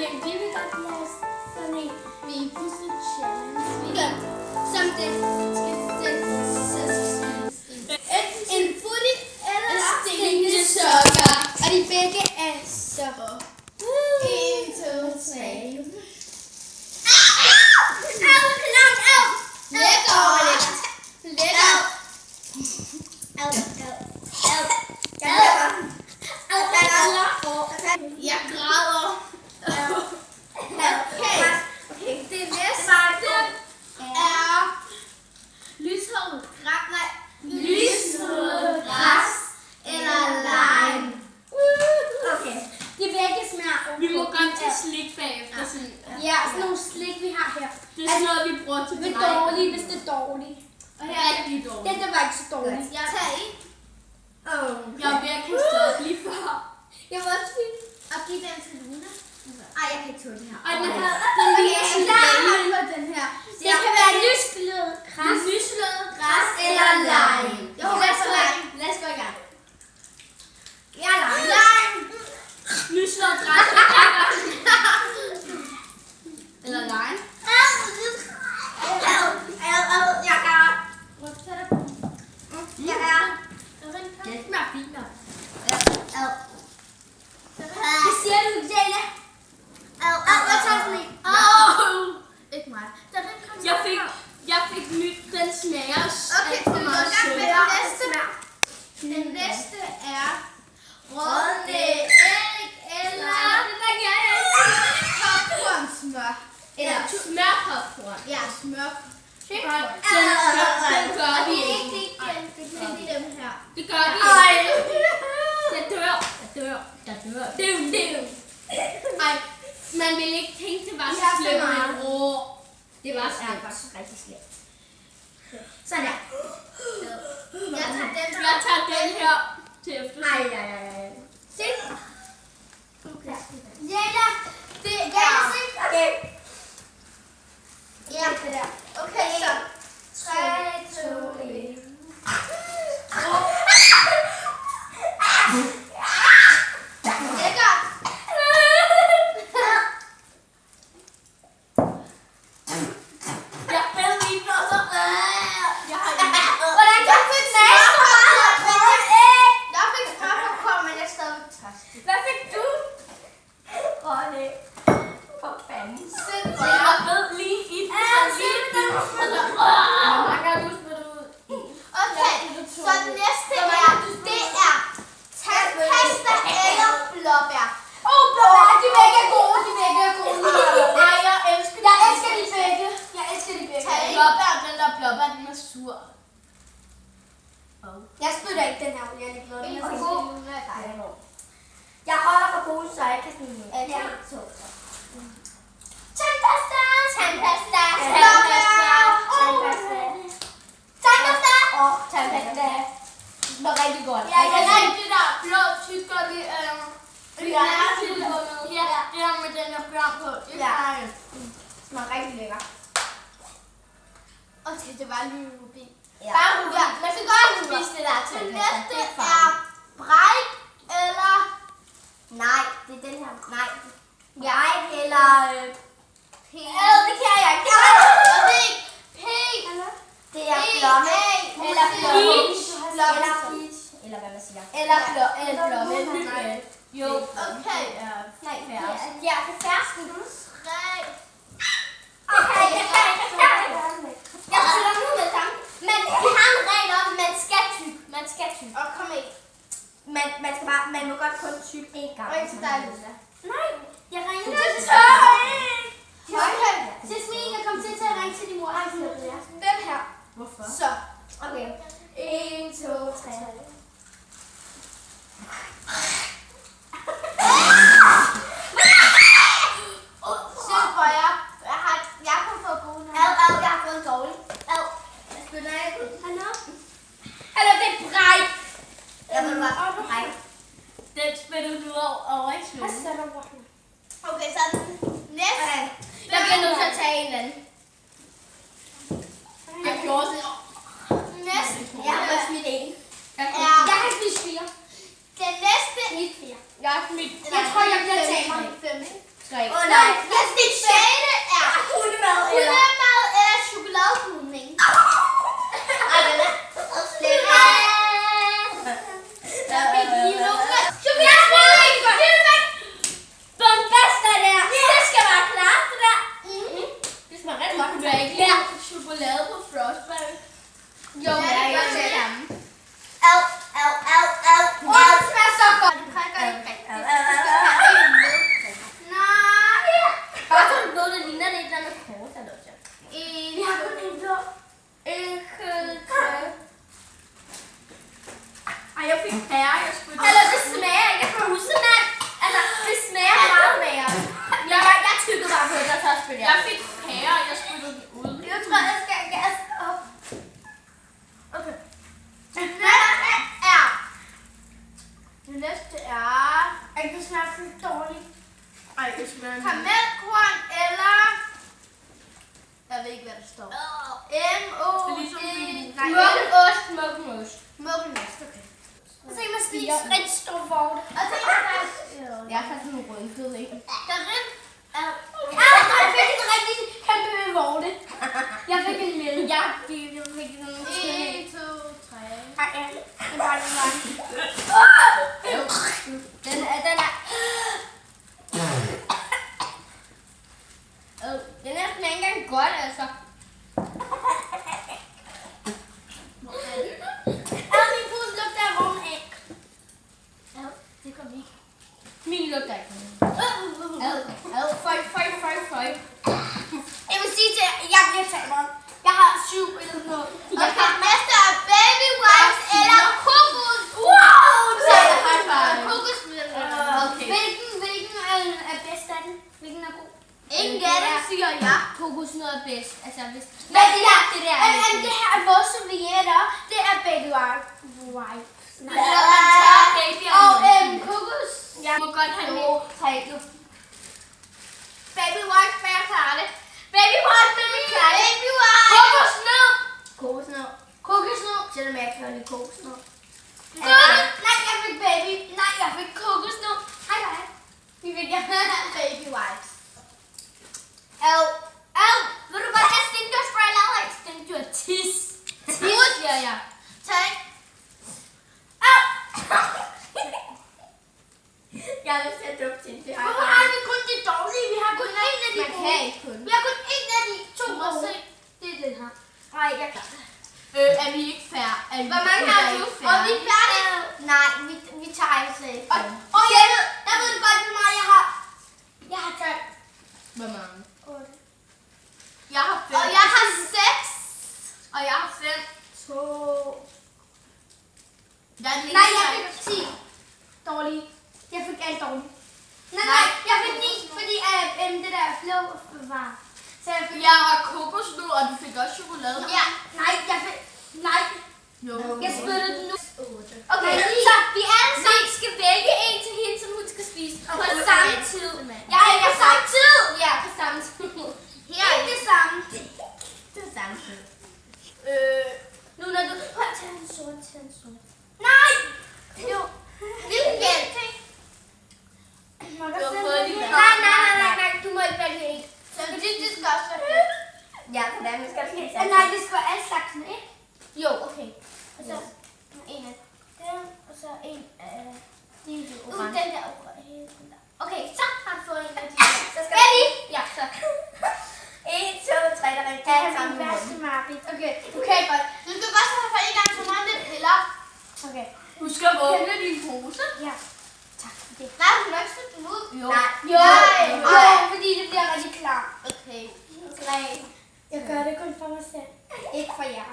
Okay, det vil godt lade os sådan en puzzle challenge. Vi gør som det en footy eller stinkende sokker. Og de begge er så. 1, 2, 3. Jeg græder. Okay, det næste er lyshåret græs eller lime. Okay, de begge smager okay. Vi må godt tage slik bagefter. Ja, sådan nogle slik vi har her. Det er sådan noget, vi bruger til det er dårligt, hvis det er dårligt. Og her er rigtig dårligt. Det var ikke så dårligt. Jeg tager en. Jeg er ved at kaste op lige før. Jeg vil også sige at give den til Luna. Ej, jeg kan ikke tåle det her. Og den her, den her. Det kan være lyslød græs eller lime. Jo, lad os gå i gang. Ja, lime. lyslød græs eller lime. Det smager fint nok. Hvad siger du, Jayla? Jeg tager sådan en. Ikke mig. Jeg fik nyt, den smager Okay, alt for meget sødt. Den næste er rådne æg eller popcornsmør. Eller smørpopcorn. Ja, smør. Den gør vi ikke. Det er dem her. Det gør vi ikke. Jeg dør. Ej, man ville ikke tænke, det var så slemt, men Det var faktisk rigtig slemt. Sådan der. Jeg tager den her til efter. Ej. Se. Jæla, det er Okay. Ja, det der. Okay, så. 3, 2, 1. Lækkert. Jeg fælder lige noget så. Hvordan kan du få Jeg fik smørpopcorn, men jeg er stadig tørst. Hvad fik du? For fanden. Jeg ved lige i den. Okay, så den næste er, det er tandpasta eller blåbær. Blåbær, de begge er gode, Nej, jeg elsker de begge. blåbær, den der blåbær, den er sur. Jeg spytter ikke den her, jeg er ligeglad. Den er så god. Jeg holder for gode, så jeg kan sådan noget. Ja. Tandpasta, blåbær, Tandpasta. Det var rigtig godt. Ja, jeg kan det der blå tykker, det er det er med den der blå på. Det smager rigtig lækker. Okay, det var lige rubin. Ja. Bare rubin. Man skal godt Spis det der Den tandpasta. næste er bræk eller Nej, det er den her. Nej. Jeg eller pig. det kan jeg ikke. Pig. Det er blomme. Eller Peach. Eller peach. Eller hvad man siger. Eller blomme. Jo. Okay. Nej, Ja, det er fersken. 3. okay, jeg spiller nu med det samme. Men vi har en regel om, at man skal tykke. Og kom ind. Man må godt kun tykke én gang. Ring til dig, Lisa. Nej, jeg ringer til Okay. Jasmin, jeg kommer til at ringe til din mor. Den her. Hvorfor? Så. Okay. 1, 2, 3. Se for jer. Jeg kan få gode her. Jeg har fået en dårlig. Jeg spiller ikke. Eller det er bræk. Jeg vil bare bræk. Den spiller du over i slutningen. Okay, 3. Åh nej, det sjette er Hundemad hundemad eller chokoladepudning. Ej, den er. Der fik lige nogle Chokoladepudning! Bombasta der! Det skal være klart, det der. Det smager rigtig godt. Du har ikke lært chokolade på Frostbank. Jo, det er ikke det samme. Au. Åh, det smager så godt. Du trækker ikke rigtigt. Nej. Bare så du ved, det ligner det et eller andet kort, eller noget. Vi har kun en blå. Ej, jeg fik pære. Jeg skulle Eller det smager ikke af husemand. Altså, det smager meget mere. Jeg tykkede bare på det, og så spiller Jeg fik pære, jeg skulle den ud. Jeg tror, jeg skal gas op. Okay. Det næste er... Det smager så dårligt. Ej, det smager Kamelkorn eller... Jeg ved ikke, hvad der står. M-O-D... Det er ligesom Nej, Mukkenost. mukkenost, okay. Og så kan man spise Ja. rigtig stor vorte. Og så kan man... Jeg har faktisk nogle rødkød, ikke? Der er jeg fik en rigtig kæmpe vorte. Jeg fik en lille. Jeg fik sådan 1, 2, 3... Nej, det var det bare. Den er... Den er smager ikke engang godt, altså. Min pose lugter af rum æg. Det kom ikke. Min lugter ikke. Føj. Jeg vil sige til jer, jeg bliver taberen. Jeg har 7 eller sådan noget. Okay, næste er baby wipes eller kokos. Wow! Så er det high five. Kokosmælk. Okay. Hvilken er bedst af den? Hvilken er god? Ingen af dem, siger jeg. Kokosnød er bedst. Altså, hvis... Men det her, det der det her er vores servietter. Det er baby wipes. Eller man tør baby Og og kokos. jeg må godt have med. Baby wipes, hvad jeg klarer det. Baby wipes, hvad jeg klarer det. Baby wipes. Kokosnød. Kokosnød. Selvom jeg ikke kan lide kokosnød. Nej, jeg fik baby. Nej, jeg fik kokosnød. Hej. Vi fik baby wipes. Au. Ved du godt, jeg stinker spray lavet af? Stinker af tis. Tis, siger jeg. Tak. Jeg har lyst til at dufte til det. Hvorfor har vi kun det dårlige? Vi har kun en af de Man gode. kan ikke kun. Vi har kun en af de 2 Du må gode. se. Det er den her. Nej, jeg klarer det. Er vi ikke færdige? Hvor mange har du? Og vi er færdige. Nej, vi tager altså ikke. Og jeg ved godt, hvor meget jeg har. Jeg har 12. Hvor mange? 8. Jeg har 5. Og jeg har 6. Og jeg har 5. 2. Jeg er lige Nej, jeg fik 10. Dårlige. Jeg fik alt dårligt. Nej, jeg fik 9, fordi det der blå var. Så jeg fik... Jeg har kokosnød, og du fik også chokolade. Ja, nej, jeg fik... Nej, Jo. jeg spyttede den nu. 8. Okay, Nej, så vi alle sammen... skal vælge en til hende, som hun skal spise på Okay. samme tid. Jeg er på samme tid. Ja, på samme tid. Her er det samme. Det er samme tid. Nu når du... Prøv at tage en sort. Nej! Jo. Hvilken? Må Du har fået de der. Nej, du må ikke vælge en. Fordi det skal også være fedt. Ja, hvordan skal det helt Nej, det skal være alle slagsen, ikke? Jo, okay. Og så en af dem, og så en af de orange. den der orange. Okay, så har du fået en af de der. Så skal Ready? Ja, så. 1, 2, 3, der er Det er min værste Marbit. Okay, godt. Du skal godt have for en gang så meget det piller. Okay. Husk at åbne din pose. Ja. Tak for det. Nej, du må ikke sætte den ud. Jo. Nej, fordi det bliver rigtig klar. Okay. 3. Jeg gør det kun for mig selv. Ikke for jer.